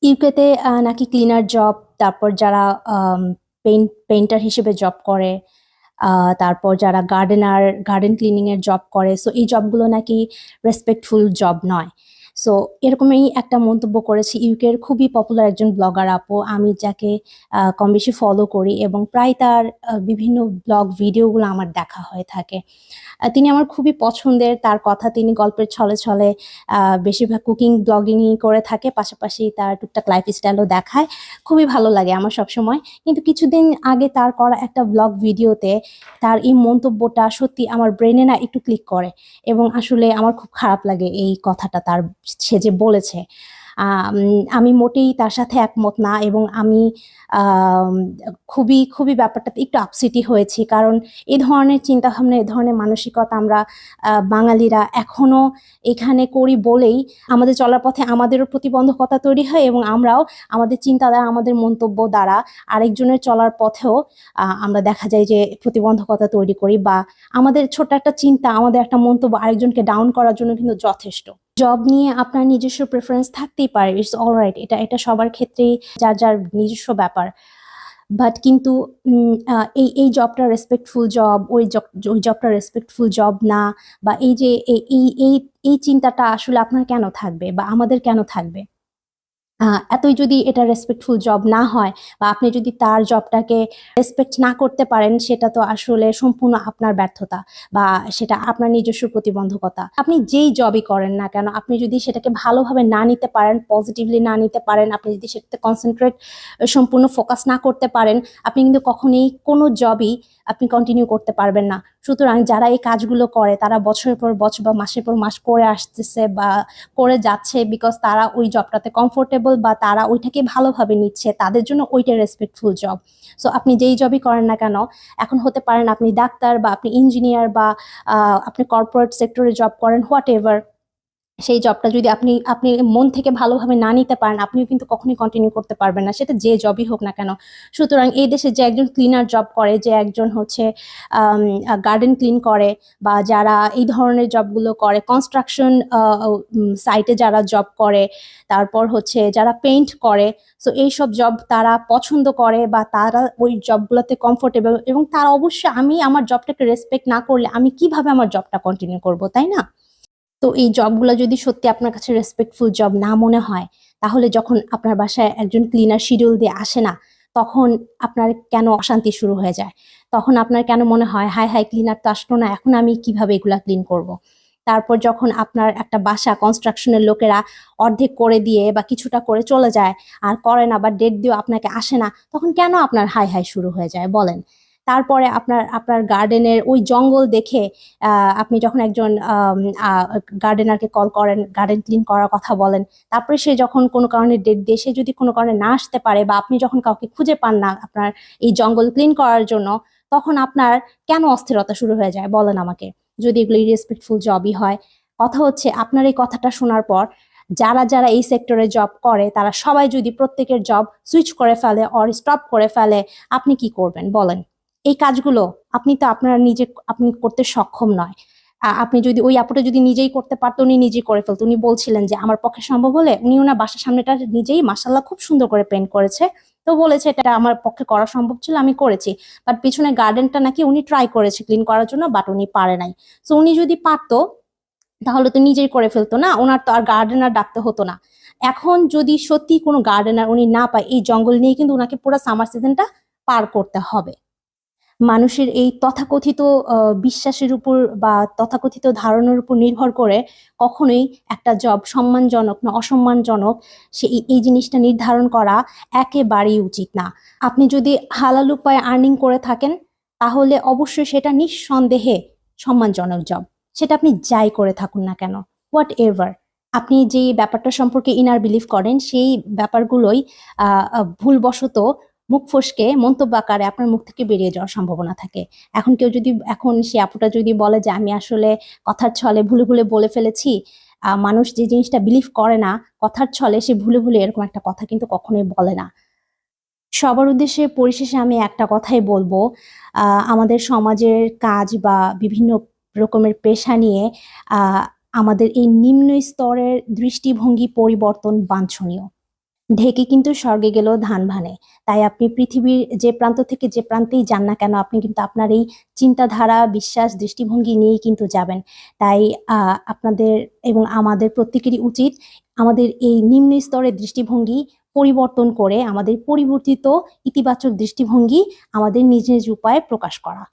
ইউকেতে নাকি cleaner job, তারপর যারা পেইন্টার হিসেবে জব করে, তারপর যারা গার্ডেন ক্লিনিং এর জব করে, সো এই জবগুলো নাকি রেসপেক্টফুল জব নয়। সো এরকমই একটা মন্তব্য করেছে ইউকের খুবই পপুলার একজন ব্লগার আপু, আমি যাকে কম বেশি ফলো করি এবং প্রায় তার বিভিন্ন ব্লগ ভিডিওগুলো আমার দেখা হয়ে থাকে। তিনি আমার খুবই পছন্দের, তার কথা তিনি গল্পের ছলে ছলে বেশিরভাগ কুকিং ব্লগিংই করে থাকে, পাশাপাশি তার টুকটাক লাইফস্টাইলও দেখায়। খুবই ভালো লাগে আমার সবসময়। কিন্তু কিছুদিন আগে তার করা একটা ব্লগ ভিডিওতে তার এই মন্তব্যটা সত্যি আমার ব্রেনে না একটু ক্লিক করে, এবং আসলে আমার খুব খারাপ লাগে এই কথাটা সে যে বলেছে। আমি মোটেই তার সাথে একমত না, এবং আমি আম, খুবই খুবই ব্যাপারটাতে একটু আপসেটই হয়েছি, কারণ এই ধরনের চিন্তাভাবনা, এই ধরনের মানসিকতা আমরা বাঙালিরা এখনো এখানে করি বলেই আমাদের চলার পথে আমাদেরও প্রতিবন্ধকতা তৈরি হয়, এবং আমরাও আমাদের চিন্তা দ্বারা, আমাদের মন্তব্য দ্বারা আরেকজনের চলার পথেও আমরা দেখা যায় যে প্রতিবন্ধকতা তৈরি করি, বা আমাদের ছোট্ট একটা চিন্তা, আমাদের একটা মন্তব্য আরেকজনকে ডাউন করার জন্য কিন্তু যথেষ্ট। জব নিয়ে আপনার নিজস্ব প্রেফারেন্স থাকতেই পারে, ইটস অলরাইট, এটা সবার ক্ষেত্রেই যার যার নিজস্ব ব্যাপার। বাট কিন্তু এই এই জবটা রেসপেক্টফুল জব, ওই জবটা রেসপেক্টফুল জব না, বা এই যে এই চিন্তাটা আসলে আপনার কেন থাকবে বা আমাদের কেন থাকবে? এতই যদি এটা রেসপেক্টফুল জব না হয়, বা আপনি যদি তার জবটাকে রেসপেক্ট না করতে পারেন, সেটা তো আসলে সম্পূর্ণ আপনার ব্যর্থতা, বা সেটা আপনার নিজস্ব প্রতিবন্ধকতা। আপনি যেই জবই করেন না কেন, আপনি যদি সেটাকে ভালোভাবে না নিতে পারেন, পজিটিভলি না নিতে পারেন, আপনি যদি সেটাতে কনসেন্ট্রেট, সম্পূর্ণ ফোকাস না করতে পারেন, আপনি কিন্তু কখনোই কোনো জবই আপনি কন্টিনিউ করতে পারবেন না। সুতরাং যারা এই কাজগুলো করে, তারা বছরের পর বছর বা মাসের পর মাস করে আসতেছে বা করে যাচ্ছে, বিকজ তারা ওই জবটাতে কমফোর্টেবল, বা তারা ওইটাকে ভালোভাবে নিচ্ছে, তাদের জন্য ওইটা রেসপেক্টফুল জব। সো আপনি যেই জবই করেন না কেন, এখন হতে পারেন আপনি ডাক্তার, বা আপনি ইঞ্জিনিয়ার, বা আপনি কর্পোরেট সেক্টরে জব করেন, হোয়াট এভার, সেই জবটা যদি আপনি আপনি মন থেকে ভালোভাবে না নিতে পারেন, আপনিও কিন্তু কখনোই কন্টিনিউ করতে পারবেন না, সেটা যে জবই হোক না কেন। সুতরাং এই দেশে যে একজন ক্লিনার জব করে, যে একজন হচ্ছে গার্ডেন ক্লিন করে, বা যারা এই ধরনের জবগুলো করে, কনস্ট্রাকশন সাইটে যারা জব করে, তারপর হচ্ছে যারা পেইন্ট করে, সো এইসব জব তারা পছন্দ করে, বা তারা ওই জবগুলোতে কমফোর্টেবল, এবং তারা অবশ্যই, আমি আমার জবটাকে রেসপেক্ট না করলে আমি কিভাবে আমার জবটা কন্টিনিউ করব, তাই না? তো এই জবগুলো যদি সত্যি আপনার কাছে রেসপেক্টফুল জব না মনে হয়, তাহলে যখন আপনার বাসায় একজন ক্লিনার শিডিউল দিয়ে আসে না, তখন আপনার কেন অশান্তি শুরু হয়ে যায়? তখন আপনার কেন মনে হয়, হায় হায়, ক্লিনার তো আসলো না, এখন আমি কিভাবে এগুলা ক্লিন করব? তারপর যখন আপনার একটা বাসা কনস্ট্রাকশনের লোকেরা অর্ধেক করে দিয়ে বা কিছুটা করে চলে যায়, আর করে না, বা ডেট দিয়েও আপনাকে আসে না, তখন কেন আপনার হাই হাই শুরু হয়ে যায় বলেন? তারপরে আপনার আপনার গার্ডেনের ওই জঙ্গল দেখে আপনি যখন একজন গার্ডেনারকে কল করেন, গার্ডেন ক্লিন করার কথা বলেন, তারপরে সে যখন কোনো কারণে ডেট দিয়ে, সে যদি কোনো কারণে না আসতে পারে, বা আপনি যখন কাউকে খুঁজে পান না আপনার এই জঙ্গল ক্লিন করার জন্য, তখন আপনার কেন অস্থিরতা শুরু হয়ে যায় বলেন আমাকে, যদি এগুলো ইরেসপেক্টফুল জবই হয়? কথা হচ্ছে, আপনার এই কথাটা শোনার পর যারা যারা এই সেক্টরে জব করে, তারা সবাই যদি প্রত্যেকের জব সুইচ করে ফেলে অর স্টপ করে ফেলে, আপনি কি করবেন বলেন? এই কাজগুলো আপনি তো আপনি করতে সক্ষম নয়। আপনি যদি ওই আপুটা যদি নিজেই করতে পারতো, উনি নিজেই করে ফেলতো। উনি বলছিলেন যে আমার পক্ষে সম্ভব হলে, উনি ওনার বাসার সামনেটা নিজেই মাসাল্লাহ খুব সুন্দর করে পেন্ট করেছে, তো বলেছে এটা আমার পক্ষে করা সম্ভব ছিল, আমি করেছি। বাট পিছনে গার্ডেনটা নাকি উনি ট্রাই করেছে ক্লিন করার জন্য, বাট উনি পারে নাই। তো উনি যদি পারতো, তাহলে তো নিজেই করে ফেলতো না, ওনার তো আর গার্ডেনার ডাকতে হতো না। এখন যদি সত্যি কোনো গার্ডেনার উনি না পায়, এই জঙ্গল নিয়ে কিন্তু ওনাকে পুরো সামার সিজনটা পার করতে হবে। মানুষের এই তথাকথিত বিশ্বাসের উপর বা তথাকথিত ধারণার উপর নির্ভর করে কখনোই একটা জব সম্মানজনক না অসম্মানজনক, এই জিনিসটা নির্ধারণ করা একেবারেই উচিত না। আপনি যদি হালাল উপায়ে আর্নিং করে থাকেন, তাহলে অবশ্যই সেটা নিঃসন্দেহে সম্মানজনক জব, সেটা আপনি যাই করে থাকুন না কেন, হোয়াট এভার। আপনি যে ব্যাপারটা সম্পর্কে ইনার বিলিভ করেন, সেই ব্যাপারগুলোই ভুলবশত মুখ ফসকে মন্তব্য আকারে আপনার মুখ থেকে বেরিয়ে যাওয়ার সম্ভাবনা থাকে। এখন সে আপুটা যদি বলে যে আমি আসলে কথার ছলে ভুলে ভুলে বলে ফেলেছি, মানুষ যে জিনিসটা বিলিভ করে না, কথার ছলে সে ভুলে ভুলে এরকম একটা কথা কিন্তু কখনোই বলে না। সবার উদ্দেশ্যে পরিশেষে আমি একটা কথাই বলবো, আমাদের সমাজের কাজ বা বিভিন্ন রকমের পেশা নিয়ে আমাদের এই নিম্ন স্তরের দৃষ্টিভঙ্গি পরিবর্তন বাঞ্ছনীয়। ঢেকে কিন্তু স্বর্গে গেলেও ধান ভানে। তাই আপনি পৃথিবীর যে প্রান্ত থেকে যে প্রান্তেই যান না কেন, আপনি কিন্তু আপনার এই চিন্তাধারা, বিশ্বাস, দৃষ্টিভঙ্গি নিয়েই কিন্তু যাবেন। তাই আপনাদের এবং আমাদের প্রত্যেকেরই উচিত আমাদের এই নিম্ন স্তরের দৃষ্টিভঙ্গি পরিবর্তন করে আমাদের পরিবর্তিত ইতিবাচক দৃষ্টিভঙ্গি আমাদের নিজ নিজ উপায়ে প্রকাশ করা।